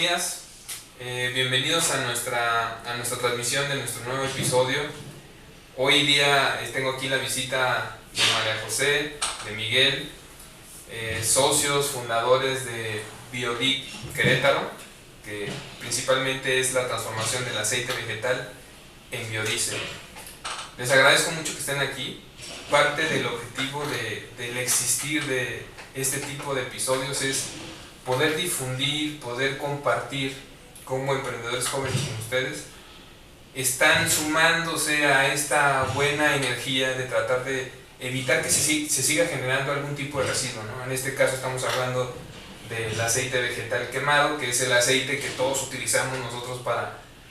días. Bienvenidos a nuestra transmisión de nuestro nuevo episodio. Hoy día tengo aquí la visita de María José, de Miguel, socios fundadores de Biodic Querétaro, que principalmente es la transformación del aceite vegetal en biodiesel. Les agradezco mucho que estén aquí. Parte del objetivo del existir de este tipo de episodios es poder difundir, poder compartir cómo emprendedores jóvenes como ustedes están sumándose a esta buena energía de tratar de evitar que se siga generando algún tipo de residuo, ¿no? En este caso estamos hablando del aceite vegetal quemado, que es el aceite que todos utilizamos nosotros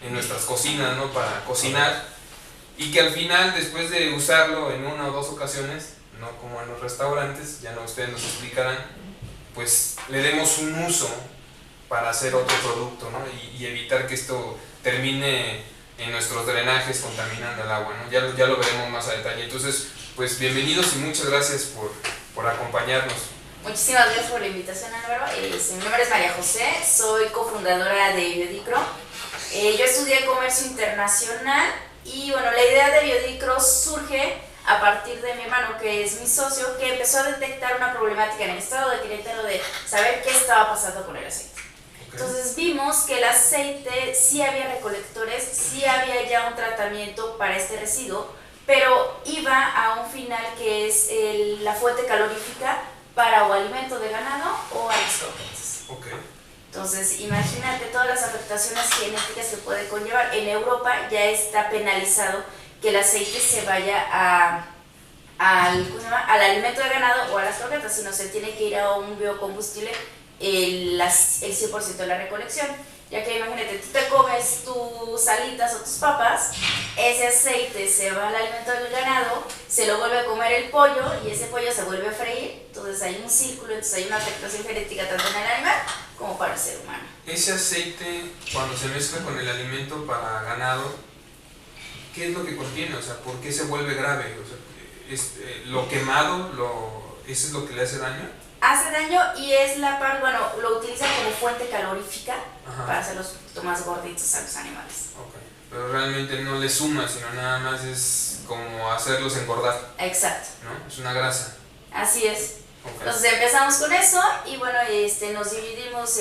en nuestras cocinas, ¿no? Para cocinar, y que al final, después de usarlo en una o dos ocasiones, no como en los restaurantes, ya no ustedes nos explicarán, pues le demos un uso para hacer otro producto, ¿no? Y evitar que esto termine en nuestros drenajes contaminando el agua, ¿no? Ya lo veremos más a detalle. Entonces, pues bienvenidos y muchas gracias por acompañarnos. Muchísimas gracias por la invitación, Álvaro. Mi nombre es María José, soy cofundadora de Biodicro. Yo estudié comercio internacional y bueno, la idea de Biodicro surge a partir de mi hermano, que es mi socio, que empezó a detectar una problemática en el estado de Querétaro de saber qué estaba pasando con el aceite. Entonces vimos que el aceite sí había recolectores, sí había ya un tratamiento para este residuo, pero iba a un final que es la fuente calorífica para o alimento de ganado o a las croquetas. Entonces imagínate todas las afectaciones genéticas que puede conllevar. En Europa ya está penalizado que el aceite se vaya al alimento de ganado o a las croquetas, sino se tiene que ir a un biocombustible el 100% de la recolección, ya que imagínate, tú te comes tus alitas o tus papas, ese aceite se va al alimento del ganado, se lo vuelve a comer el pollo y ese pollo se vuelve a freír, entonces hay un círculo, entonces hay una afectación genética tanto en el animal como para el ser humano. Ese aceite, cuando se mezcla con el alimento para ganado, ¿qué es lo que contiene? O sea, ¿por qué se vuelve grave? O sea, lo quemado, ¿eso es lo que le hace daño? Hace daño y es la parte, bueno, lo utilizan como fuente calorífica. Ajá. Para hacerlos un poquito más gorditos a los animales. Okay. Pero realmente no le suma, sino nada más es como hacerlos engordar. Exacto. ¿No? Es una grasa. Así es. Okay. Entonces empezamos con eso y bueno, nos dividimos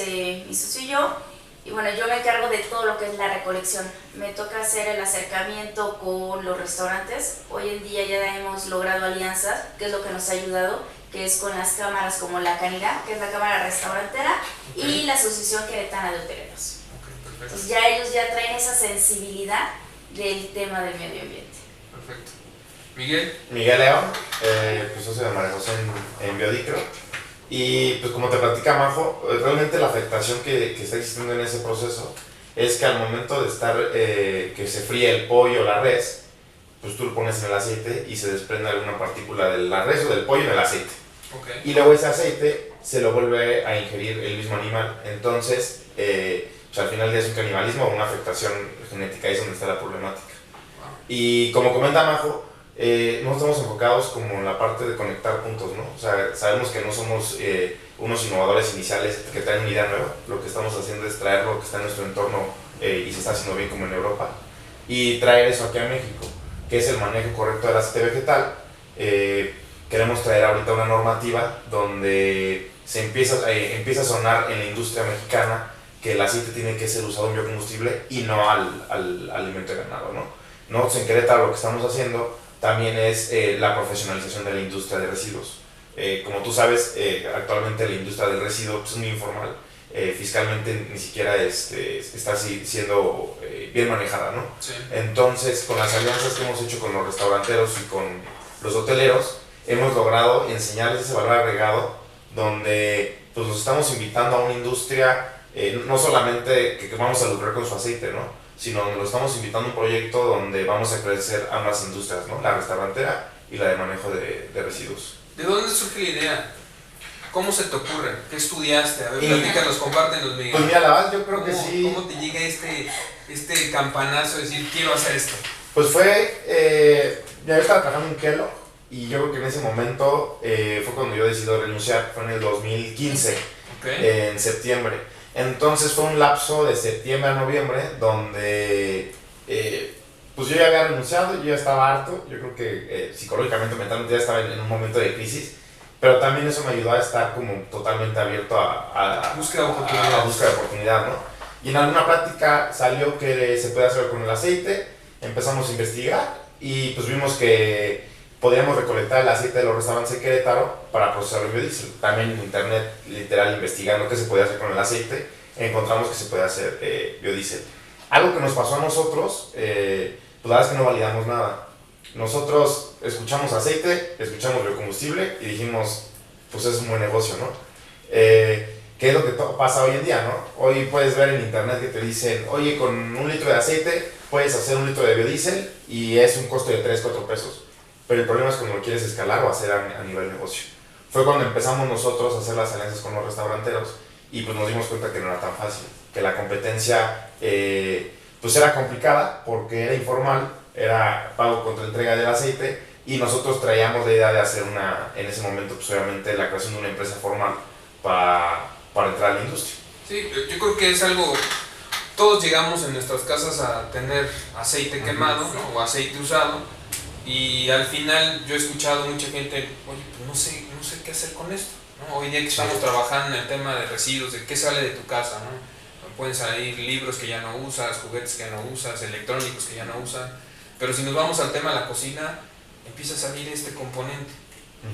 mi socio y yo. Y bueno, yo me encargo de todo lo que es la recolección. Me toca hacer el acercamiento con los restaurantes. Hoy en día ya hemos logrado alianzas, que es lo que nos ha ayudado, que es con las cámaras como la Canidad, que es la cámara restaurantera, y la Asociación Queretana de Hoteleros. Entonces ya ellos ya traen esa sensibilidad del tema del medio ambiente. Perfecto. Miguel. Miguel León, pues socio de María José en Biodicro. Y pues como te platica Majo, realmente la afectación que está existiendo en ese proceso es que al momento de estar, que se fríe el pollo o la res, pues tú lo pones en el aceite y se desprende alguna partícula de la res o del pollo en el aceite. Okay. Y luego ese aceite se lo vuelve a ingerir el mismo animal. Entonces, pues al final es un canibalismo o una afectación genética, ahí es donde está la problemática. Wow. Y como comenta Majo, no estamos enfocados como en la parte de conectar puntos, ¿no? O sea, sabemos que no somos unos innovadores iniciales que traen una idea nueva. Lo que estamos haciendo es traer lo que está en nuestro entorno y se está haciendo bien como en Europa y traer eso aquí a México, que es el manejo correcto del aceite vegetal. Queremos traer ahorita una normativa donde se empieza a sonar en la industria mexicana que el aceite tiene que ser usado en biocombustible y no al alimento de ganado, ¿no? Nosotros en Querétaro lo que estamos haciendo también es la profesionalización de la industria de residuos. Como tú sabes, actualmente la industria del residuo es muy informal, fiscalmente ni siquiera está siendo bien manejada, ¿no? Sí. Entonces, con las alianzas que hemos hecho con los restauranteros y con los hoteleros, hemos logrado enseñarles ese valor agregado donde pues, los estamos invitando a una industria, no solamente que vamos a lucrar con su aceite, ¿no? Sino donde lo estamos invitando a un proyecto donde vamos a crecer ambas industrias, ¿no? La restaurantera y la de manejo de residuos. ¿De dónde surge la idea? ¿Cómo se te ocurre? ¿Qué estudiaste? A ver, platícanos, compártenos, Miguel. Pues mira, la verdad yo creo que sí. ¿Cómo te llega este campanazo de decir, quiero hacer esto? Pues yo estaba trabajando en Kellogg y yo creo que en ese momento fue cuando yo decidí renunciar, fue en el 2015, Okay. en septiembre. Entonces fue un lapso de septiembre a noviembre donde pues yo ya había renunciado, yo ya estaba harto, yo creo que psicológicamente, mentalmente ya estaba en un momento de crisis, pero también eso me ayudó a estar como totalmente abierto a búsqueda de oportunidad, ¿no? Y en alguna práctica salió que se puede hacer con el aceite, empezamos a investigar y pues vimos que podíamos recolectar el aceite de los restaurantes de Querétaro para procesarlo en biodiesel. También en internet, literal, investigando qué se podía hacer con el aceite, encontramos que se puede hacer biodiesel. Algo que nos pasó a nosotros, pues la verdad es que no validamos nada. Nosotros escuchamos aceite, escuchamos biocombustible y dijimos, pues es un buen negocio, ¿no? ¿Qué es lo que pasa hoy en día, no? Hoy puedes ver en internet que te dicen, oye, con 1 litro de aceite puedes hacer 1 litro de biodiesel y es un costo de 3-4 pesos. Pero el problema es cuando lo quieres escalar o hacer a nivel negocio. Fue cuando empezamos nosotros a hacer las alianzas con los restauranteros y pues nos dimos cuenta que no era tan fácil, que la competencia pues era complicada porque era informal, era pago contra entrega del aceite y nosotros traíamos la idea de hacer en ese momento pues obviamente la creación de una empresa formal para entrar a la industria. Sí, yo creo que es algo, todos llegamos en nuestras casas a tener aceite quemado, ¿no? O aceite usado, y al final yo he escuchado mucha gente, oye, pues no sé qué hacer con esto, ¿no? Hoy día que estamos trabajando en el tema de residuos, de qué sale de tu casa, ¿no? Pueden salir libros que ya no usas, juguetes que ya no usas, electrónicos que ya no usas, pero si nos vamos al tema de la cocina, empieza a salir este componente,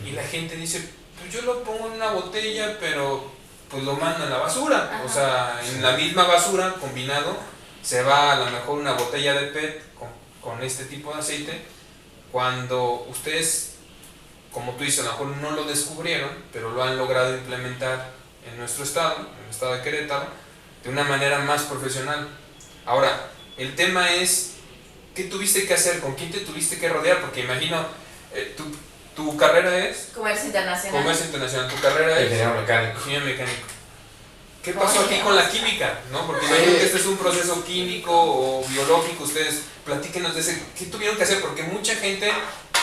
y la gente dice, pues yo lo pongo en una botella, pero pues lo mando en la basura. Ajá. O sea, en la misma basura combinado se va a lo mejor una botella de PET con este tipo de aceite, cuando ustedes, como tú dices, a lo mejor no lo descubrieron, pero lo han logrado implementar en nuestro estado, en el estado de Querétaro, de una manera más profesional. Ahora, el tema es, ¿qué tuviste que hacer? ¿Con quién te tuviste que rodear? Porque imagino, tu carrera es Comercio Internacional. Comercio Internacional. Tu carrera es ingeniero mecánico. Ingeniero mecánico. ¿Qué pasó aquí con la química? ¿No? Porque imagino que este es un proceso químico o biológico. Ustedes platíquenos de ese. ¿Qué tuvieron que hacer? Porque mucha gente,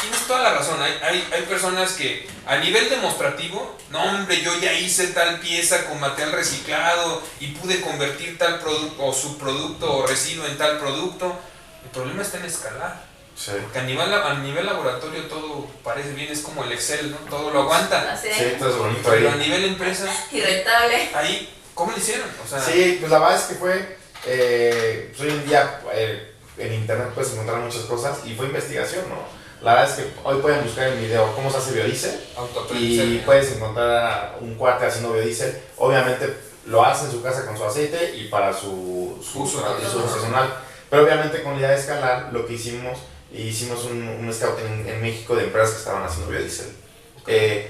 tienes toda la razón. Hay personas que a nivel demostrativo, no hombre, yo ya hice tal pieza con material reciclado y pude convertir tal producto o subproducto o residuo en tal producto. El problema está en escalar. Sí. Porque a nivel laboratorio todo parece bien, es como el Excel, ¿no? Todo lo aguanta. Sí, todo es bonito pero ahí. a nivel empresa, y rentable. Ahí, ¿cómo lo hicieron? O sea, sí, pues la verdad es que fue, pues hoy en día en internet puedes encontrar muchas cosas y fue investigación, ¿no? La verdad es que hoy pueden buscar en video cómo se hace biodiesel y puedes encontrar un cuate haciendo biodiesel. Obviamente lo hace en su casa con su aceite y para su uso profesional. Pero obviamente con la idea de escalar, lo que hicimos un scout en México de empresas que estaban haciendo biodiesel.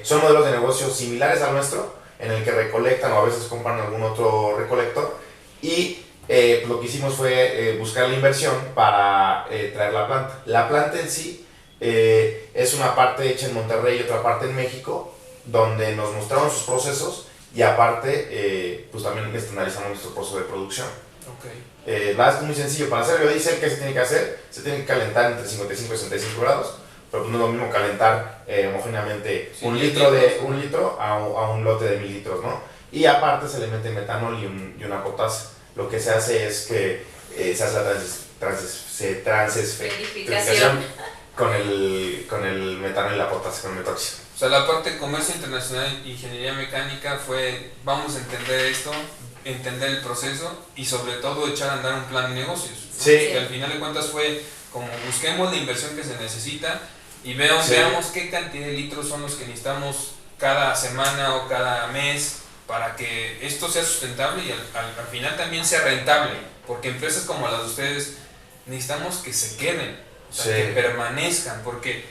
Son modelos de negocio similares al nuestro, en el que recolectan o a veces compran algún otro recolector y lo que hicimos fue buscar la inversión para traer la planta. La planta en sí es una parte hecha en Monterrey y otra parte en México, donde nos mostraron sus procesos y aparte pues también estandarizamos nuestro proceso de producción. Okay. La verdad es muy sencillo. Para hacer biodiesel, ¿qué se tiene que hacer? Se tiene que calentar entre 55 y 65 grados, pero pues no es lo mismo calentar homogéneamente un litro a un lote de 1000 litros, ¿no? Y aparte se le mete metanol y una potasa. Lo que se hace es que se hace la transesferificación con el metanol y la potasa, con el metóxido. O sea, la parte de comercio internacional e ingeniería mecánica fue, vamos a entender esto, entender el proceso y sobre todo echar a andar un plan de negocios, ¿no? Sí. Que al final de cuentas fue como busquemos la inversión que se necesita y veamos qué cantidad de litros son los que necesitamos cada semana o cada mes para que esto sea sustentable y al final también sea rentable, porque empresas como las de ustedes necesitamos que se queden, o sea, que permanezcan, porque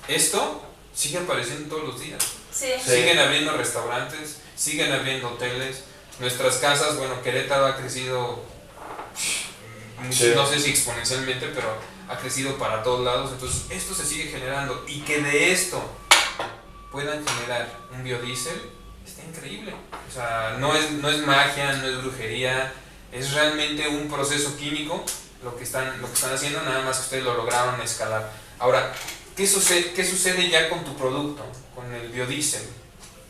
esto sigue apareciendo todos los días. Siguen abriendo restaurantes, siguen abriendo hoteles. Nuestras casas, bueno, Querétaro ha crecido, no sé si exponencialmente, pero ha crecido para todos lados, entonces esto se sigue generando y que de esto puedan generar un biodiesel, está increíble. O sea, no es magia, no es brujería, es realmente un proceso químico lo que están haciendo, nada más que ustedes lo lograron escalar. Ahora, ¿qué sucede ya con tu producto, con el biodiesel?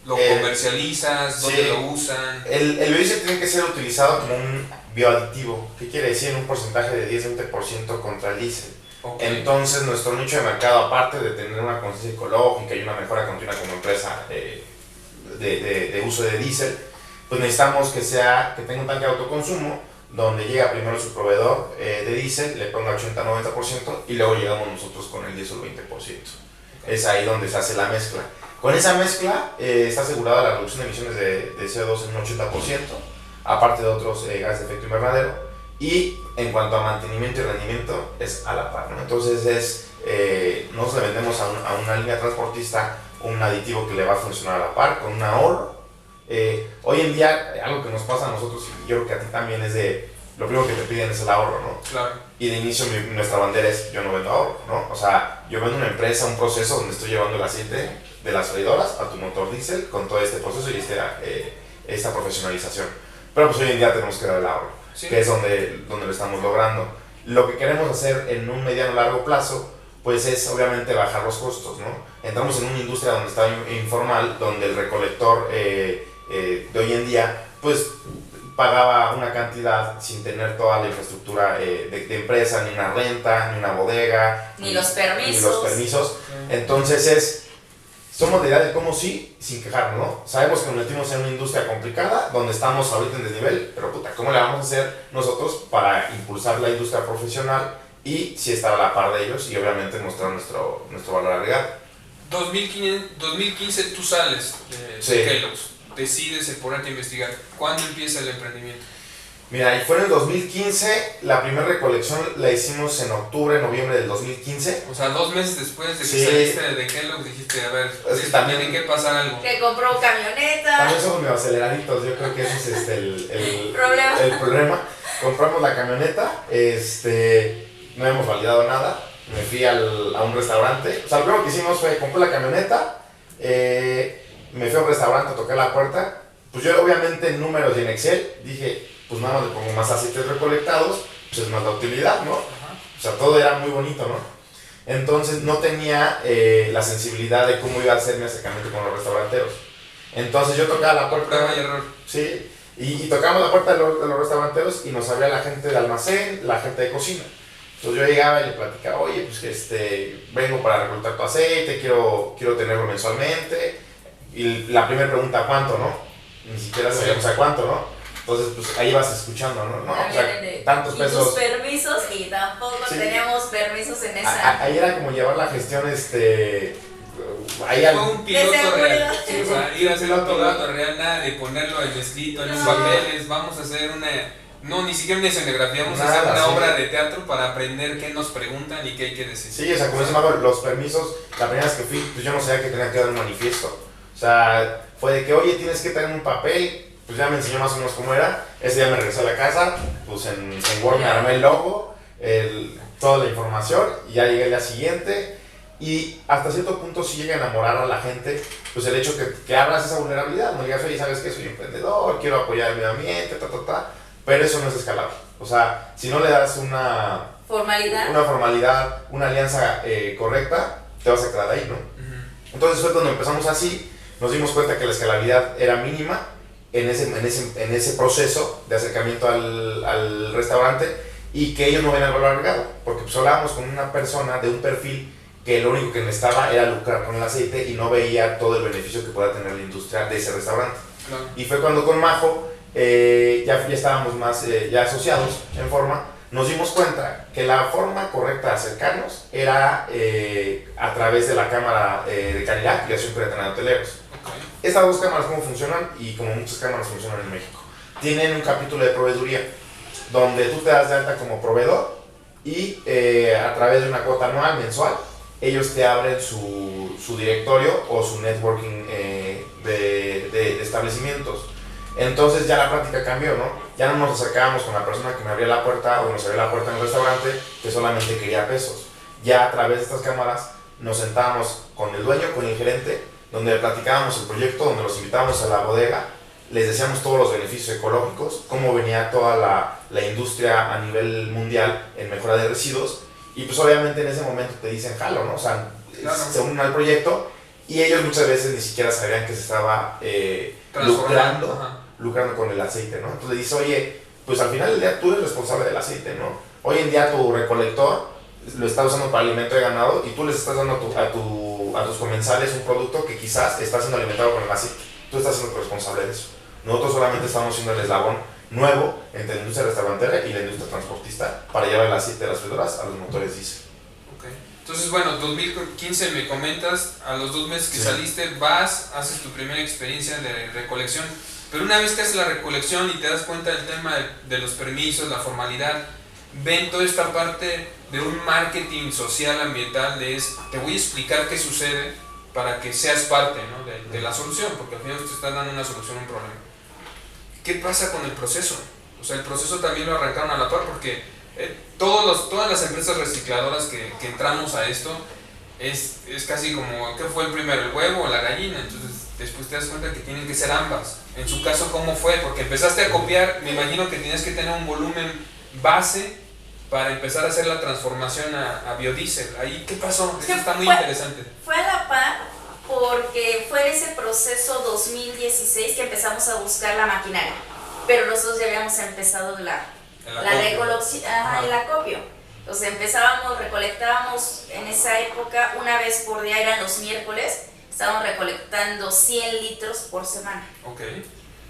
lo comercializas? ¿Dónde sí, lo usan? El biodiesel tiene que ser utilizado como un bioaditivo. ¿Qué quiere decir? En un porcentaje de 10-20% contra el diésel. Okay. Entonces nuestro nicho de mercado, aparte de tener una conciencia ecológica y una mejora continua como empresa de uso de diésel, pues necesitamos que tenga un tanque de autoconsumo donde llega primero su proveedor de diésel, le ponga 80-90% y luego llegamos nosotros con el diésel 20%. Es ahí donde se hace la mezcla. Con esa mezcla está asegurada la reducción de emisiones de CO2 en un 80%, aparte de otros gases de efecto invernadero. Y en cuanto a mantenimiento y rendimiento, es a la par, ¿no? Entonces nosotros le vendemos a una línea transportista un aditivo que le va a funcionar a la par, con un ahorro. Hoy en día, algo que nos pasa a nosotros, y yo creo que a ti también, es lo primero que te piden es el ahorro, ¿no? Claro. Y de inicio nuestra bandera es: yo no vendo ahorro, ¿no? O sea, yo vendo una empresa, un proceso donde estoy llevando el aceite de las freidoras a tu motor diésel con todo este proceso y esta profesionalización. Pero pues hoy en día tenemos que dar el ahorro. Sí. Que es donde lo estamos logrando. Lo que queremos hacer en un mediano largo plazo, pues es obviamente bajar los costos, ¿no? Entramos en una industria donde está informal, donde el recolector de hoy en día, pues pagaba una cantidad sin tener toda la infraestructura de empresa, ni una renta, ni una bodega, ni los permisos. Entonces somos de idea de cómo sí, sin quejarnos, ¿no? Sabemos que nos metimos en una industria complicada, donde estamos ahorita en desnivel, pero puta, ¿cómo le vamos a hacer nosotros para impulsar la industria profesional y sí estar a la par de ellos y obviamente mostrar nuestro valor agregado? 2015 tú sales de Kellogg's, decides ponerte a investigar. ¿Cuándo empieza el emprendimiento? Mira, y fue en el 2015, la primera recolección la hicimos en octubre, noviembre del 2015. O sea, 2 meses después de que saliste de Kellogg's dijiste, a ver, es que también tiene que pasar algo. Que compró camioneta. También somos medio aceleraditos, yo creo que ese es el problema. Compramos la camioneta, no hemos validado nada, me fui a un restaurante. O sea, lo primero que hicimos fue, compré la camioneta, me fui a un restaurante a tocar la puerta. Pues yo obviamente en números y en Excel dije, pues nada más le pongo más aceites recolectados, pues es más la utilidad, ¿no? Ajá. O sea, todo era muy bonito, ¿no? Entonces no tenía la sensibilidad de cómo iba a ser mi acercamiento con los restauranteros. Entonces yo tocaba la puerta. Prueba y error. Sí, y tocamos la puerta de los restauranteros y nos abría la gente de almacén, la gente de cocina. Entonces yo llegaba y le platicaba, oye, pues que vengo para recolectar tu aceite, quiero tenerlo mensualmente. Y la primera pregunta, ¿cuánto, no? Ni siquiera sabíamos a cuánto, ¿no? Entonces, pues ahí vas escuchando, ¿no? O sea, tantos pesos. Y tus permisos, y tampoco teníamos permisos en esa. Ahí era como llevar la gestión, ahí fue un piloto real. Sí, o sea, ir a hacer un piloto real, nada de ponerlo en escrito, en papeles. Vamos a hacer ni siquiera una escenografía, vamos a hacer una obra de teatro para aprender qué nos preguntan y qué hay que decir. Sí, o sea, como dice los permisos, la primera vez que fui, pues yo no sabía que tenía que dar un manifiesto. O sea, fue de que, oye, tienes que tener un papel. Pues ya me enseñó más o menos cómo era. Ese día me regresé a la casa, pues en Word me armé el logo, toda la información, y ya llegué al día siguiente. Y hasta cierto punto sí llega a enamorar a la gente, pues el hecho que abras esa vulnerabilidad. No digas, oye, ¿sabes qué? Soy emprendedor, quiero apoyar el medio ambiente, pero eso no es escalable. O sea, si no le das una formalidad, una alianza correcta, te vas a quedar ahí, ¿no? Uh-huh. Entonces fue cuando empezamos así, nos dimos cuenta que la escalabilidad era mínima en ese proceso de acercamiento al restaurante y que ellos no ven el valor agregado, porque pues hablábamos con una persona de un perfil que lo único que necesitaba era lucrar con el aceite y no veía todo el beneficio que pueda tener la industria de ese restaurante. Claro. Y fue cuando con Majo ya estábamos más ya asociados en forma, nos dimos cuenta que la forma correcta de acercarnos era a través de la cámara de calidad y acción de hoteleros. Estas dos cámaras, ¿cómo funcionan? Y como muchas cámaras funcionan en México, tienen un capítulo de proveeduría donde tú te das de alta como proveedor y a través de una cuota anual, mensual, ellos te abren su directorio o su networking de establecimientos. Entonces ya la práctica cambió, ¿no? Ya no nos acercábamos con la persona que me abría la puerta o nos abría la puerta en el restaurante que solamente quería pesos. Ya a través de estas cámaras nos sentábamos con el dueño, con el gerente, donde platicábamos el proyecto, donde los invitábamos a la bodega, les decíamos todos los beneficios ecológicos, cómo venía toda la industria a nivel mundial en mejora de residuos, y pues obviamente en ese momento te dicen jalo, ¿no? O sea, claro, se unen al proyecto y ellos muchas veces ni siquiera sabían que se estaba lucrando con el aceite, ¿no? Entonces le dices, oye, pues al final del día tú eres responsable del aceite, ¿no? Hoy en día tu recolector lo está usando para alimento de ganado y tú les estás dando a tus comensales un producto que quizás está siendo alimentado con el aceite. Tú estás siendo responsable de eso. Nosotros solamente estamos siendo el eslabón nuevo entre la industria restaurantera y la industria transportista para llevar el aceite de las freidoras a los motores diésel. Okay. Entonces, bueno, 2015 me comentas, a los 2 meses que saliste, vas, haces tu primera experiencia de recolección, pero una vez que haces la recolección y te das cuenta del tema de los permisos, la formalidad, ven toda esta parte de un marketing social, ambiental, te voy a explicar qué sucede para que seas parte, ¿no? de la solución, porque al final te están dando una solución a un problema. ¿Qué pasa con el proceso? O sea, el proceso también lo arrancaron a la par, porque todas las empresas recicladoras que entramos a esto, es casi como, ¿qué fue el primero, el huevo o la gallina? Entonces después te das cuenta que tienen que ser ambas. En su caso, ¿cómo fue? Porque empezaste a copiar, me imagino que tienes que tener un volumen base para empezar a hacer la transformación a biodiesel. Ahí, ¿qué pasó? Eso está muy interesante. Fue a la par porque fue en ese proceso 2016 que empezamos a buscar la maquinaria, pero nosotros ya habíamos empezado la recolección, el acopio. Entonces recolectábamos en esa época una vez por día, eran los miércoles, estábamos recolectando 100 litros por semana. Okay.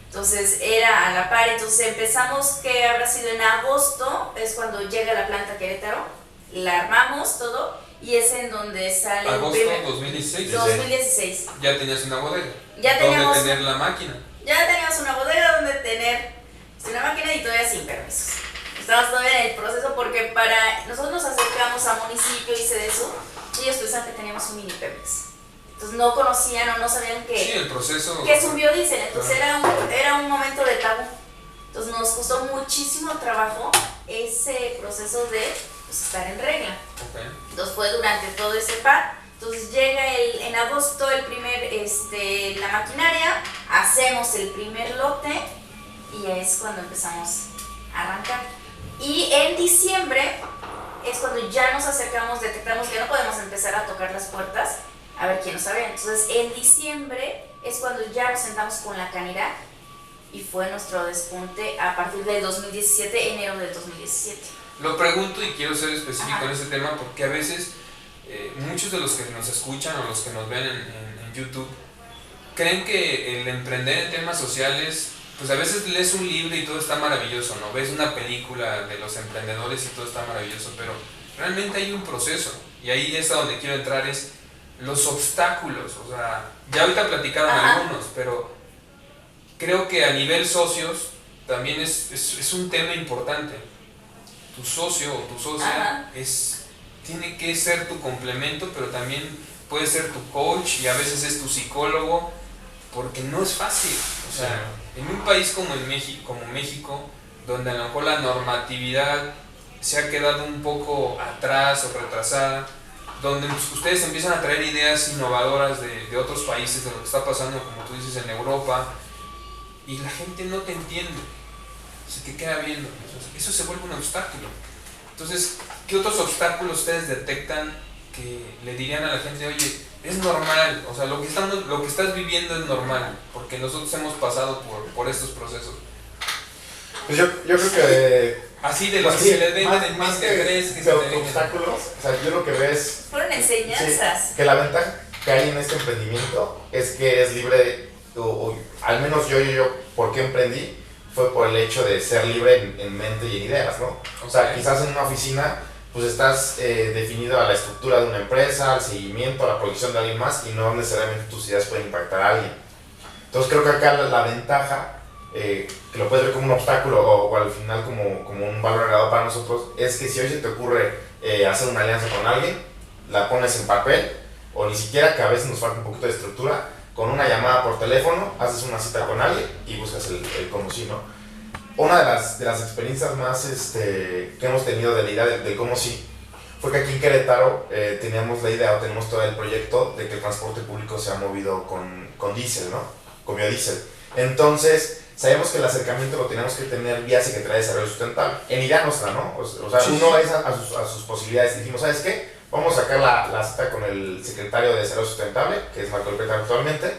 Entonces era a la par, entonces empezamos, que habrá sido en agosto, es cuando llega la planta Querétaro, la armamos todo y es en donde sale agosto el primer... 2016. 2016. Ya tenías una bodega. Ya teníamos... ¿Dónde tener la máquina? Ya teníamos una bodega donde tener una máquina y todavía sin permisos. Estamos todavía en el proceso porque nosotros nos acercamos a municipio y CDSU y ellos pensaban que teníamos un mini permiso. Entonces no conocían o no sabían sí, el proceso, que es un biodiesel, entonces era un momento de tabú. Entonces nos costó muchísimo trabajo ese proceso de estar en regla. Okay. Entonces fue durante todo ese par. Entonces llega en agosto la maquinaria, hacemos el primer lote y es cuando empezamos a arrancar. Y en diciembre es cuando ya nos acercamos, detectamos que no podemos empezar a tocar las puertas a ver quién nos abre. Entonces en diciembre es cuando ya nos sentamos con la Canirac y fue nuestro despunte a partir del 2017, enero del 2017. Lo pregunto y quiero ser específico en ese tema porque a veces muchos de los que nos escuchan o los que nos ven en YouTube creen que el emprender en temas sociales, pues a veces lees un libro y todo está maravilloso, ¿no? Ves una película de los emprendedores y todo está maravilloso, pero realmente hay un proceso y ahí es a donde quiero entrar, es los obstáculos. O sea, ya ahorita platicaron algunos, pero creo que a nivel socios también es un tema importante. Tu socio o tu socia tiene que ser tu complemento, pero también puede ser tu coach y a veces es tu psicólogo, porque no es fácil. O sea, en un país como México, donde a lo mejor la normatividad se ha quedado un poco atrás o retrasada, donde ustedes empiezan a traer ideas innovadoras de otros países, de lo que está pasando, como tú dices, en Europa, y la gente no te entiende, se te queda viendo. Eso se vuelve un obstáculo. Entonces, ¿qué otros obstáculos ustedes detectan que le dirían a la gente, oye, es normal, o sea, lo que estás viviendo es normal, porque nosotros hemos pasado por estos procesos? Pues yo creo que así de los que se les venden en más que obstáculos, o sea, yo lo que veo es... Fueron enseñanzas. Sí, que la ventaja que hay en este emprendimiento es que es libre, o al menos yo, ¿por qué emprendí? Fue por el hecho de ser libre en mente y en ideas, ¿no? O sea, quizás en una oficina, pues estás definido a la estructura de una empresa, al seguimiento, a la proyección de alguien más, y no necesariamente tus ideas pueden impactar a alguien. Entonces creo que acá la ventaja, que lo puedes ver como un obstáculo o al final como un valor agregado para nosotros, es que si hoy se te ocurre hacer una alianza con alguien, la pones en papel, o ni siquiera, que a veces nos falta un poquito de estructura, con una llamada por teléfono, haces una cita con alguien y buscas el cómo sí, ¿no? Una de las experiencias más que hemos tenido de la idea del cómo sí, fue que aquí en Querétaro teníamos la idea, o tenemos todo el proyecto de que el transporte público sea movido con diésel, ¿no? Con biodiesel. Entonces, sabemos que el acercamiento lo teníamos que tener vía Secretaría de Desarrollo Sustentable, en idea nuestra, ¿no? O sea, sí, uno es a sus posibilidades. Dijimos, ¿sabes qué? vamos a sacar la cita con el secretario de Desarrollo Sustentable, que es Marco López actualmente,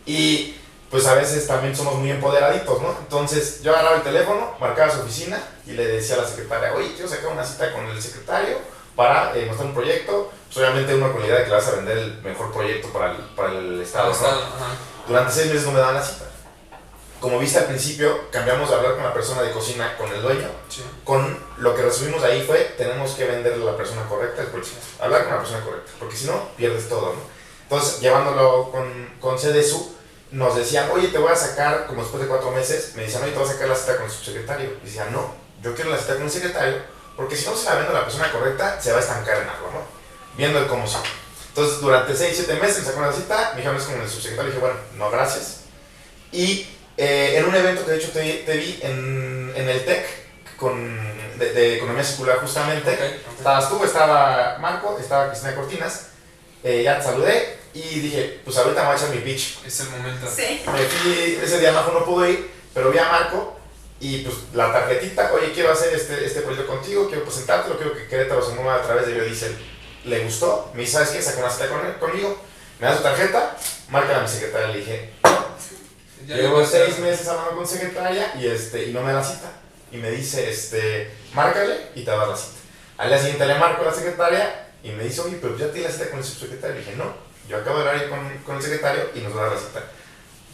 y pues a veces también somos muy empoderaditos, ¿no? Entonces yo agarraba el teléfono, marcaba su oficina y le decía a la secretaria, oye, quiero sacar una cita con el secretario para mostrar un proyecto, pues obviamente uno con la idea de que le vas a vender el mejor proyecto para el Estado, ¿no? Durante 6 meses no me daban la cita. Como viste al principio, cambiamos de hablar con la persona de cocina, con el dueño, Sí. con lo que resumimos ahí fue, tenemos que venderle a la persona correcta el proyecto, hablar con la persona correcta, porque si no, pierdes todo, ¿no? Entonces, llevándolo con CDSU, nos decían, oye, te voy a sacar, como después de 4 meses, me decían, oye, te voy a sacar la cita con el subsecretario. Y decían, no, yo quiero la cita con el secretario, porque si no se la vendo a la persona correcta, se va a estancar en algo, ¿no? Viendo el cómo sí. Entonces, durante 6-7 meses me sacó una cita, me dijeron, es con el subsecretario, y dije, bueno, no, gracias. Y en un evento que de hecho te vi en el TEC, de economía circular justamente, Okay. estabas tú, estaba Marco, estaba Cristina Cortinas, ya te saludé y dije, pues ahorita me voy a echar mi pitch. Es el momento. Sí. Me fui, ese día Majo no pudo ir, pero vi a Marco y pues la tarjetita, oye, quiero hacer este proyecto contigo, quiero presentártelo, quiero que Querétaro se mueva a través de Biodiesel. Le gustó, me dice, ¿sabes qué? Sacó una cita conmigo, me da su tarjeta, márcala a mi secretaria, le dije, Ya llevo 6 meses hablando con secretaria y no me da la cita. Y me dice, márcale y te va a dar la cita. Al día siguiente le marco a la secretaria y me dice, oye, pero ya tienes la cita con el subsecretario. Le dije, no, yo acabo de hablar con el secretario y nos va a dar la cita.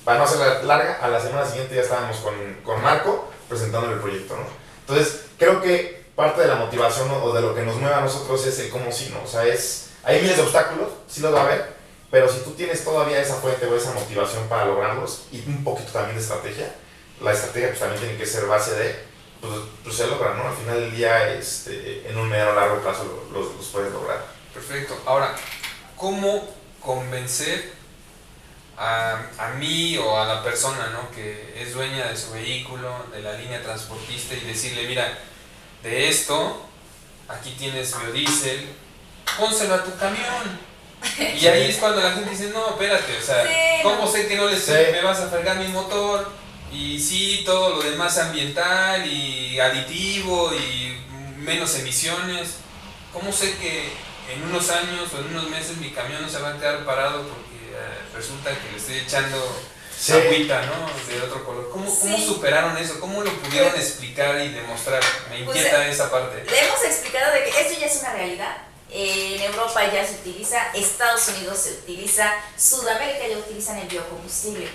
Para no hacerla larga, a la semana siguiente ya estábamos con Marco presentándole el proyecto, ¿no? Entonces, creo que parte de la motivación o de lo que nos mueve a nosotros es el cómo sí, ¿no? O sea, hay miles de obstáculos, sí los va a haber, pero si tú tienes todavía esa fuente o esa motivación para lograrlos y un poquito también de estrategia, la estrategia pues también tiene que ser base de, pues se logra, ¿no? Al final del día, en un mediano o largo plazo los puedes lograr. Perfecto. Ahora, ¿cómo convencer a mí o a la persona, ¿no?, que es dueña de su vehículo, de la línea transportista, y decirle, mira, de esto, aquí tienes biodiesel, pónselo a tu camión? Y ahí es cuando la gente dice, no, espérate, o sea, Sí, ¿cómo no. sé que no me vas a fregar mi motor? Y sí, todo lo demás ambiental y aditivo y menos emisiones. ¿Cómo sé que en unos años o en unos meses mi camión no se va a quedar parado porque resulta que le estoy echando agüita, ¿no?, de otro color? ¿Cómo superaron eso? ¿Cómo lo pudieron explicar y demostrar? Me inquieta esa parte. Le hemos explicado de que esto ya es una realidad. En Europa ya se utiliza, Estados Unidos se utiliza, Sudamérica ya utilizan el biocombustible.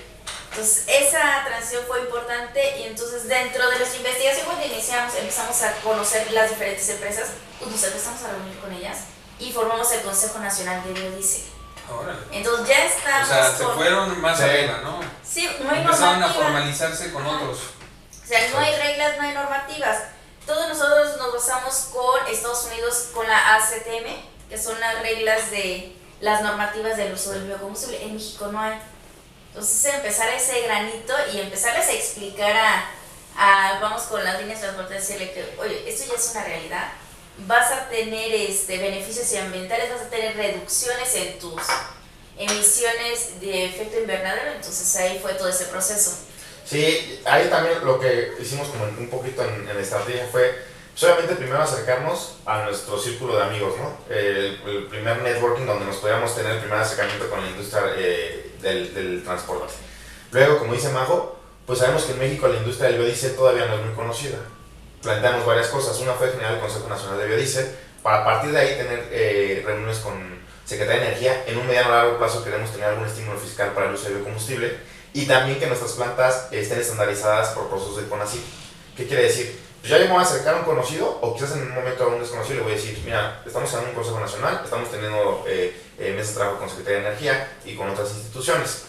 Entonces esa transición fue importante y entonces dentro de nuestra investigación cuando empezamos a conocer las diferentes empresas, pues nos empezamos a reunir con ellas y formamos el Consejo Nacional de Biodiesel. Órale. Entonces ya estamos. O sea, se fueron más arriba, ¿no? Sí, no hay Empezaron normativa. a formalizarse con otros. O sea, no hay reglas, no hay normativas. Todos nosotros nos basamos con Estados Unidos, con la ACTM, que son las reglas de las normativas del uso del biocombustible. En México no hay. Entonces empezar ese granito y empezarles a explicar vamos con las líneas transportistas, decirle que, oye, esto ya es una realidad. Vas a tener beneficios ambientales, vas a tener reducciones en tus emisiones de efecto invernadero. Entonces ahí fue todo ese proceso. Sí, ahí también lo que hicimos como un poquito en la estrategia fue solamente primero acercarnos a nuestro círculo de amigos, ¿no? El primer networking donde nos podíamos tener el primer acercamiento con la industria del transporte. Luego, como dice Majo, pues sabemos que en México la industria del biodiesel todavía no es muy conocida. Planteamos varias cosas. Una fue generar el Consejo Nacional de Biodiesel, para a partir de ahí tener reuniones con Secretaría de Energía. En un mediano o largo plazo queremos tener algún estímulo fiscal para el uso de biocombustible y también que nuestras plantas estén estandarizadas por procesos de CONACYT. ¿Qué quiere decir? Pues ya yo me voy a acercar a un conocido o quizás en un momento a un desconocido le voy a decir, mira, estamos en un Consejo Nacional, estamos teniendo mesas de trabajo con Secretaría de Energía y con otras instituciones.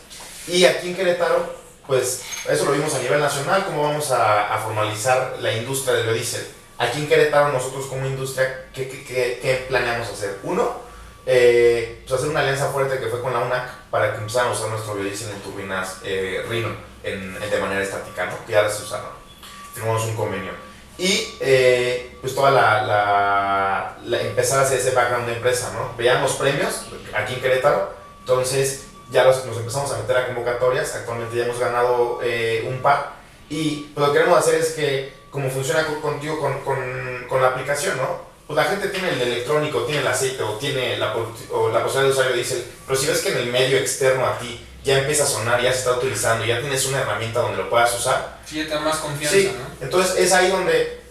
Y aquí en Querétaro, pues eso lo vimos a nivel nacional, cómo vamos a formalizar la industria del biodiesel. Aquí en Querétaro nosotros como industria, ¿qué planeamos hacer? Uno, pues hacer una alianza fuerte que fue con la UNAC para que empezáramos a usar nuestro biodiesel en turbinas Rhino de manera estática, ¿no? Que ya las usaron. Firmamos un convenio. Y pues toda empezar a hacer ese background de empresa, ¿no? Veíamos premios aquí en Querétaro, entonces ya nos empezamos a meter a convocatorias. Actualmente ya hemos ganado un par y pues, lo que queremos hacer es que como funciona contigo con la aplicación, ¿no? pues la gente tiene el electrónico, tiene el aceite o tiene la posibilidad de usar biodiesel, pero si ves que en el medio externo a ti ya empieza a sonar, ya se está utilizando, ya tienes una herramienta donde lo puedas usar. Sí, ya te da más confianza, Sí, ¿no? entonces es ahí donde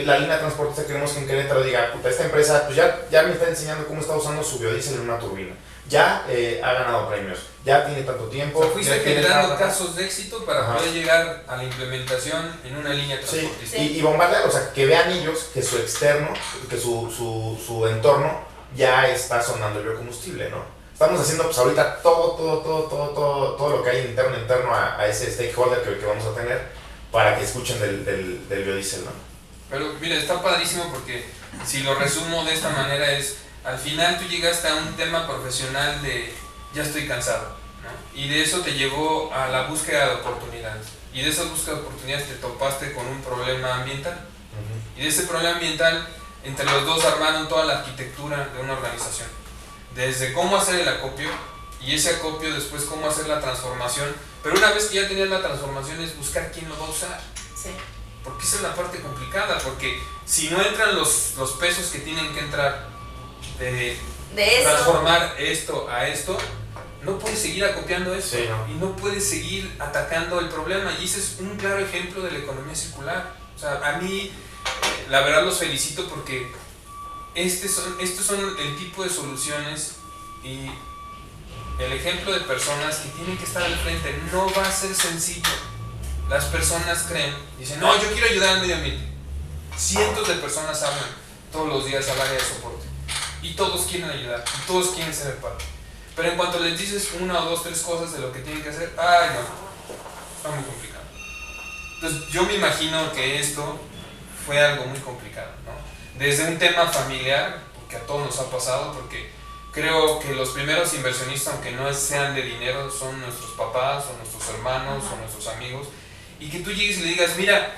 la línea de transporte queremos que en Querétaro diga, puta, esta empresa pues ya me está enseñando cómo está usando su biodiesel en una turbina. Ya ha ganado premios, ya tiene tanto tiempo. O sea, fuiste ya tiene generando casos de éxito para Ajá. poder llegar a la implementación en una línea transportista. Sí, y bombardear, o sea, que vean ellos que su externo, que su entorno ya está sonando el biocombustible, ¿no? Estamos haciendo pues ahorita todo lo que hay interno a ese stakeholder que vamos a tener para que escuchen del biodiesel, ¿no? Pero mira, está padrísimo porque si lo resumo de esta manera es, al final tú llegaste a un tema profesional de ya estoy cansado, ¿no? Y de eso te llevó a la búsqueda de oportunidades. Y de esas búsquedas de oportunidades te topaste con un problema ambiental. Y de ese problema ambiental, entre los dos armaron toda la arquitectura de una organización. Desde cómo hacer el acopio, y ese acopio después cómo hacer la transformación. Pero una vez que ya tenías la transformación es buscar quién lo va a usar. Sí. Porque esa es la parte complicada, porque si no entran los pesos que tienen que entrar de eso. transformar esto a esto, no puedes seguir acopiando eso, Sí, ¿no? y no puedes seguir atacando el problema. Y ese es un claro ejemplo de la economía circular. O sea, a mí, la verdad los felicito porque estos son el tipo de soluciones y el ejemplo de personas que tienen que estar al frente. No va a ser sencillo. Las personas creen, dicen, no, yo quiero ayudar al medio ambiente. Cientos de personas hablan todos los días al área de soporte y todos quieren ayudar, y todos quieren ser parte. Pero en cuanto les dices una o dos, tres cosas de lo que tienen que hacer, ay no, está muy complicado. Entonces yo me imagino que esto fue algo muy complicado, ¿no? Desde un tema familiar, porque a todos nos ha pasado, porque creo que los primeros inversionistas, aunque no sean de dinero, son nuestros papás o nuestros hermanos o nuestros amigos, y que tú llegues y le digas, mira,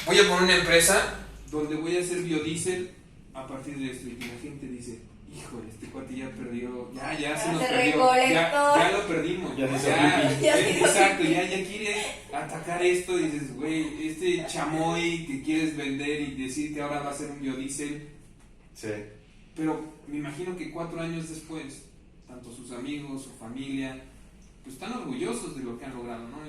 voy a poner una empresa donde voy a hacer biodiesel a partir de esto, y que la gente dice, híjole, este cuate ya perdió, ya se nos perdió, ya lo perdimos, Ya se hizo exacto, ya quiere atacar esto, y dices, güey, este chamoy que quieres vender y decir que ahora va a ser un biodiesel. Sí. Pero me imagino que 4 años después, tanto sus amigos, su familia, pues están orgullosos de lo que han logrado, ¿no?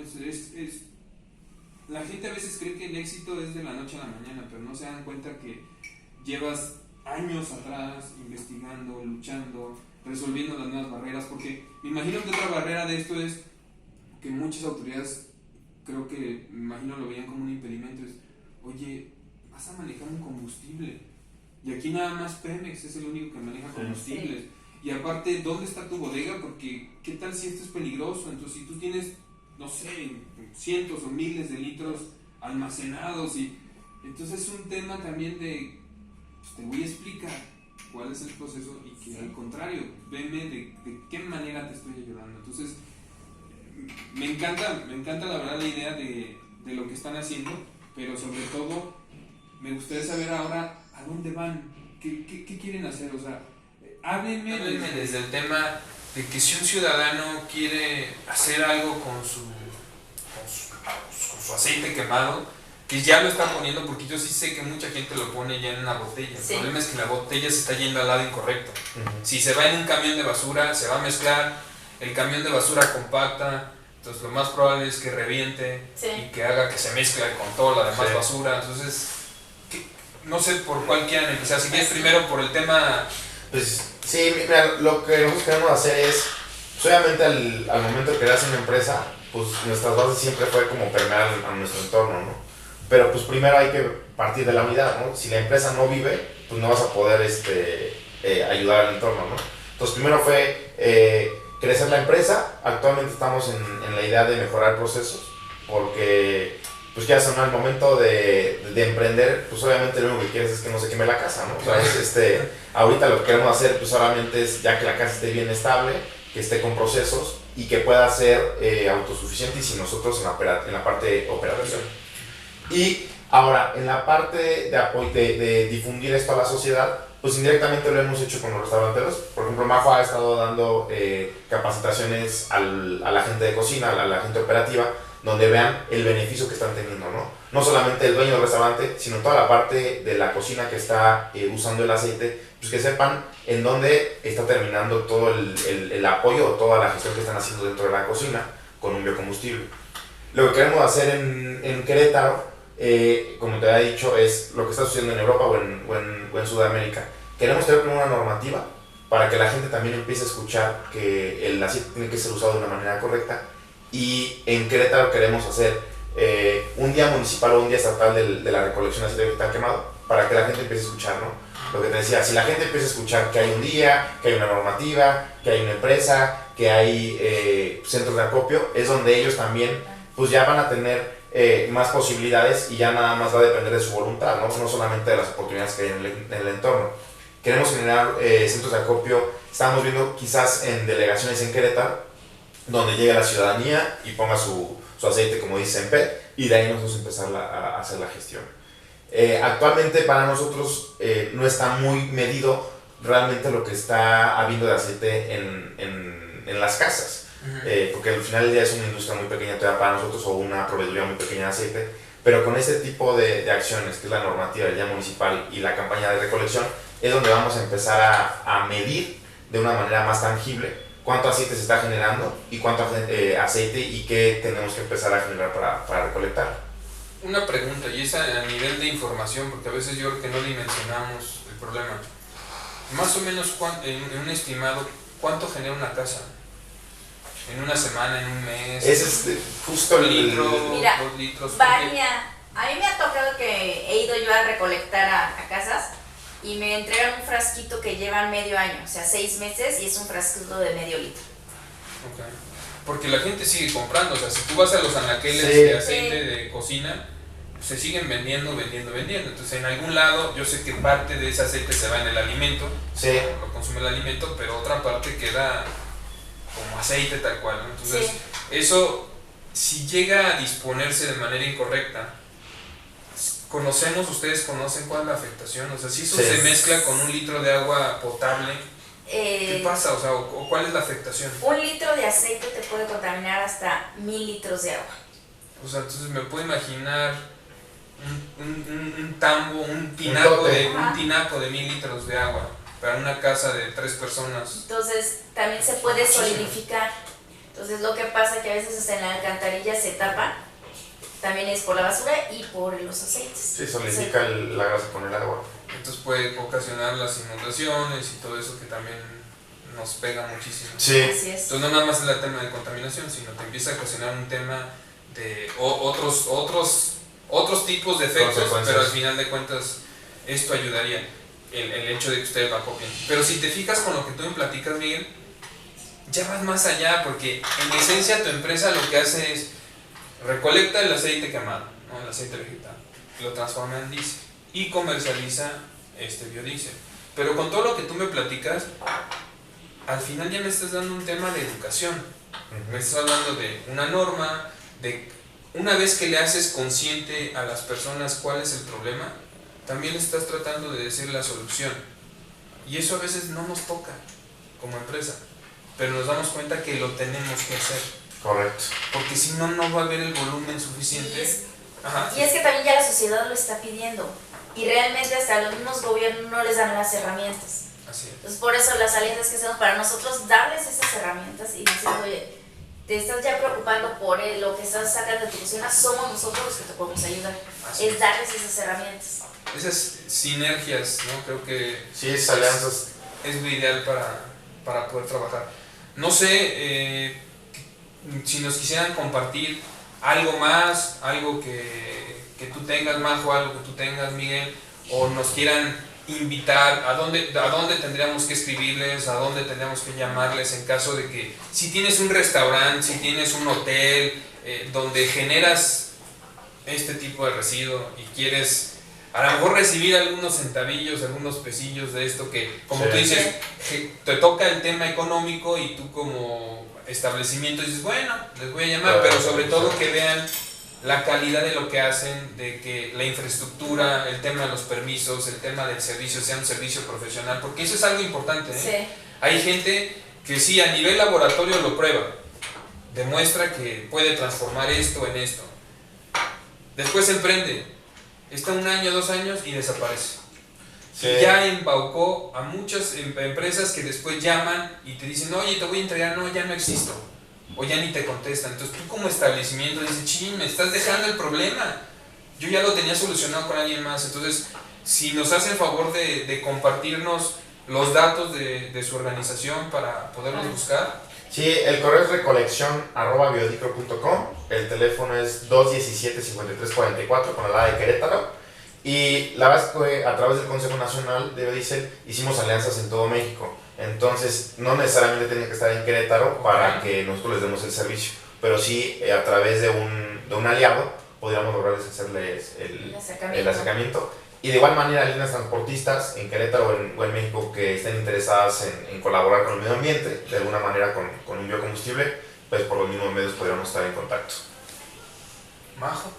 La gente a veces cree que el éxito es de la noche a la mañana, pero no se dan cuenta que llevas años atrás investigando, luchando, resolviendo las nuevas barreras, porque me imagino que otra barrera de esto es que muchas autoridades, creo que, me imagino lo veían como un impedimento, es, oye, vas a manejar un combustible. Y aquí nada más Pemex es el único que maneja combustibles. Sí. Y aparte, ¿dónde está tu bodega? Porque, ¿qué tal si esto es peligroso? Entonces, si tú tienes, no sé, cientos o miles de litros almacenados, y entonces es un tema también de, pues, te voy a explicar cuál es el proceso y que al contrario, veme de qué manera te estoy ayudando. Entonces, me encanta la verdad la idea de lo que están haciendo, pero sobre todo, me gustaría saber ahora ¿a dónde van? ¿Qué quieren hacer? O sea, háblenme desde el tema de que si un ciudadano quiere hacer algo con su aceite quemado, que ya lo está poniendo, porque yo sí sé que mucha gente lo pone ya en una botella. Sí. El problema es que la botella se está yendo al lado incorrecto. Si se va en un camión de basura, se va a mezclar, el camión de basura compacta, entonces lo más probable es que reviente y que haga que se mezcle con toda la demás basura. Entonces, no sé por cuál quieran empezar, si quieres primero por el tema. Pues sí, mira, lo que nosotros queremos hacer es, pues, obviamente al momento de crearse una empresa, pues nuestras bases siempre fue como permear a nuestro entorno, ¿no? Pero pues primero hay que partir de la unidad, ¿no? Si la empresa no vive, pues no vas a poder ayudar al entorno, ¿no? Entonces primero fue crecer la empresa. Actualmente estamos en la idea de mejorar procesos, porque pues ya son al momento de emprender, pues obviamente lo único que quieres es que no se queme la casa, ¿no? O sea, ahorita lo que queremos hacer pues solamente es ya que la casa esté bien estable, que esté con procesos y que pueda ser autosuficiente y sin nosotros en la parte operativa. Y ahora, en la parte de difundir esto a la sociedad, pues indirectamente lo hemos hecho con los restauranteros. Por ejemplo, Majo ha estado dando capacitaciones a la gente de cocina, a la gente operativa, donde vean el beneficio que están teniendo, ¿no? no solamente el dueño del restaurante, sino toda la parte de la cocina que está usando el aceite, pues que sepan en dónde está terminando todo el apoyo o toda la gestión que están haciendo dentro de la cocina con un biocombustible. Lo que queremos hacer en Querétaro, como te había dicho, es lo que está sucediendo en Europa o en Sudamérica. Queremos tener una normativa para que la gente también empiece a escuchar que el aceite tiene que ser usado de una manera correcta, y en Querétaro queremos hacer un día municipal o un día estatal de la recolección de aceite vegetal quemado, para que la gente empiece a escuchar, ¿no? Lo que te decía, si la gente empieza a escuchar que hay un día, que hay una normativa, que hay una empresa, que hay centros de acopio, es donde ellos también pues ya van a tener más posibilidades, y ya nada más va a depender de su voluntad, ¿no? No solamente de las oportunidades que hay en el entorno. Queremos generar centros de acopio, estamos viendo quizás en delegaciones en Querétaro, donde llegue la ciudadanía y ponga su aceite, como dice en PET, y de ahí nosotros empezar a hacer la gestión. Actualmente para nosotros no está muy medido realmente lo que está habiendo de aceite en las casas. Porque al final del día es una industria muy pequeña todavía para nosotros, o una proveeduría muy pequeña de aceite, pero con este tipo de acciones, que es la normativa del día municipal y la campaña de recolección, es donde vamos a empezar a medir de una manera más tangible cuánto aceite se está generando y cuánto aceite y qué tenemos que empezar a generar para recolectar. Una pregunta, y es a nivel de información, porque a veces yo creo que no dimensionamos el problema. Más o menos, en un estimado, ¿cuánto genera una casa? ¿En una semana, en un mes? Es justo ¿Un litro, Mira, 2 litros? varía. A mí me ha tocado que he ido yo a recolectar a casas y me entregan un frasquito que llevan medio año, o sea, 6 meses, y es un frasquito de medio litro. Okay. Porque la gente sigue comprando, o sea, si tú vas a los anaqueles Sí. de aceite de cocina, se siguen vendiendo. Entonces, en algún lado, yo sé que parte de ese aceite se va en el alimento, Sí. lo consume el alimento, pero otra parte queda como aceite tal cual, ¿no? Entonces, Sí. eso, si llega a disponerse de manera incorrecta, ¿ustedes conocen cuál es la afectación? O sea, si eso Sí. se mezcla con un litro de agua potable, ¿qué pasa? O sea, ¿o cuál es la afectación? 1 litro de aceite te puede contaminar hasta 1000 litros de agua. O sea, entonces me puedo imaginar un tambo, un tinaco de 1000 litros de agua para una casa de 3 personas. Entonces también se puede solidificar. Entonces lo que pasa es que a veces hasta en la alcantarilla se tapa, también es por la basura y por los aceites. Sí, solidifica la grasa con el agua. Entonces puede ocasionar las inundaciones y todo eso que también nos pega muchísimo. Sí. Así es. Entonces no nada más es el tema de contaminación, sino te empieza a ocasionar un tema de otros tipos de efectos, pero al final de cuentas esto ayudaría, el hecho de que ustedes lo acopien. Pero si te fijas con lo que tú me platicas, Miguel, ya vas más allá, porque en esencia tu empresa lo que hace es recolecta el aceite quemado, ¿no? El aceite vegetal, lo transforma en diésel y comercializa este biodiesel. Pero con todo lo que tú me platicas, al final ya me estás dando un tema de educación. Me estás hablando de una norma, de una vez que le haces consciente a las personas cuál es el problema, también estás tratando de decir la solución. Y eso a veces no nos toca como empresa, pero nos damos cuenta que lo tenemos que hacer. Correcto. Porque si no, no va a haber el volumen suficiente. Y es que también ya la sociedad lo está pidiendo. Y realmente hasta los mismos gobiernos no les dan las herramientas. Así es. Entonces por eso las alianzas que hacemos para nosotros, darles esas herramientas y decir, oye, te estás ya preocupando por lo que estás sacando de tu cocina, somos nosotros los que te podemos ayudar. Así es darles esas herramientas. Esas sinergias, ¿no? Creo que Sí, esas alianzas. es lo ideal para poder trabajar. No sé si nos quisieran compartir algo más, algo que tú tengas, Majo, algo que tú tengas, Miguel, o nos quieran invitar, a dónde tendríamos que escribirles, a dónde tendríamos que llamarles en caso de que, si tienes un restaurante, si tienes un hotel, donde generas este tipo de residuo y quieres a lo mejor recibir algunos centavillos, algunos pesillos de esto que, como tú dices, te toca el tema económico y tú como establecimiento dices, bueno, les voy a llamar, pero sobre todo que vean la calidad de lo que hacen, de que la infraestructura, el tema de los permisos, el tema del servicio sea un servicio profesional, porque eso es algo importante, ¿eh? Sí. Hay gente que sí, a nivel laboratorio lo prueba, demuestra que puede transformar esto en esto, Después emprende, está 1 año, 2 años y desaparece. Sí. Y ya embaucó a muchas empresas que después llaman y te dicen, oye, te voy a entregar, no, ya no existo. O ya ni te contestan. Entonces tú como establecimiento dices, ching, me estás dejando el problema. Yo ya lo tenía solucionado con alguien más. Entonces, si nos hacen favor de compartirnos los datos de su organización para poderlos buscar. Sí, el correo es recolección@biodicro.com, el teléfono es 217-5344 con la de Querétaro. Y la verdad es que a través del Consejo Nacional de Biodiesel hicimos alianzas en todo México. Entonces, no necesariamente tienen que estar en Querétaro para que nosotros les demos el servicio. Pero sí, a través de un aliado, podríamos lograr hacerles el acercamiento. Y de igual manera, líneas transportistas en Querétaro o en México que estén interesadas en colaborar con el medio ambiente, de alguna manera con un biocombustible, pues por los mismos medios podríamos estar en contacto. Majo.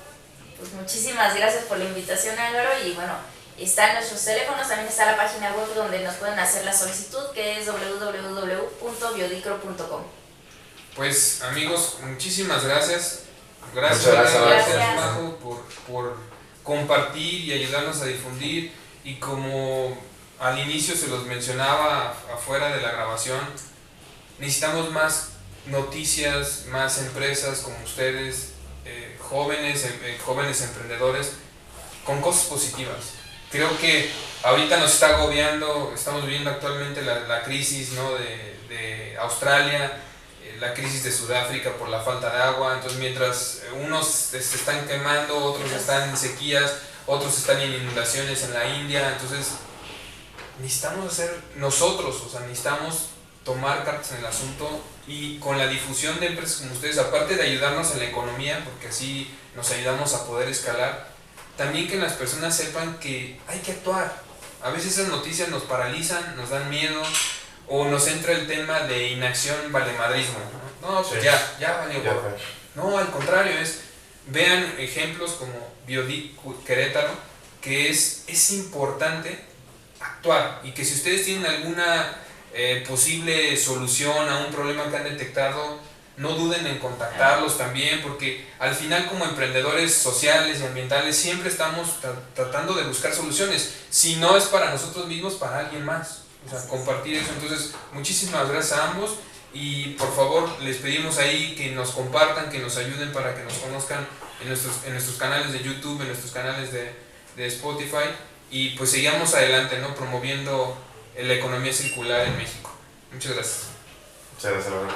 Pues muchísimas gracias por la invitación, Álvaro, y bueno, están nuestros teléfonos, también está la página web donde nos pueden hacer la solicitud, que es www.biodicro.com. Pues amigos, muchísimas gracias. Muchas gracias. Majo, por compartir y ayudarnos a difundir. Y como al inicio se los mencionaba afuera de la grabación, necesitamos más noticias, más empresas como ustedes, jóvenes emprendedores con cosas positivas. Creo que ahorita nos está agobiando, estamos viviendo actualmente la crisis, ¿no?, de Australia, la crisis de Sudáfrica por la falta de agua. Entonces mientras unos se están quemando, otros están en sequías, otros están en inundaciones en la India. Entonces necesitamos necesitamos tomar cartas en el asunto, y con la difusión de empresas como ustedes, aparte de ayudarnos en la economía, porque así nos ayudamos a poder escalar, también que las personas sepan que hay que actuar. A veces esas noticias nos paralizan, nos dan miedo, o nos entra el tema de inacción, valemadrismo, ¿no? Pues sí, ya valió. No, al contrario, vean ejemplos como Querétaro, que es importante actuar, y que si ustedes tienen alguna posible solución a un problema que han detectado, no duden en contactarlos también, porque al final como emprendedores sociales y ambientales siempre estamos tratando de buscar soluciones, si no es para nosotros mismos, para alguien más, o sea, compartir eso. Entonces, muchísimas gracias a ambos, y por favor les pedimos ahí que nos compartan, que nos ayuden para que nos conozcan en nuestros canales de YouTube, en nuestros canales de Spotify, y pues sigamos adelante, ¿no?, promoviendo la economía circular en México. Muchas gracias. Muchas gracias, Laura.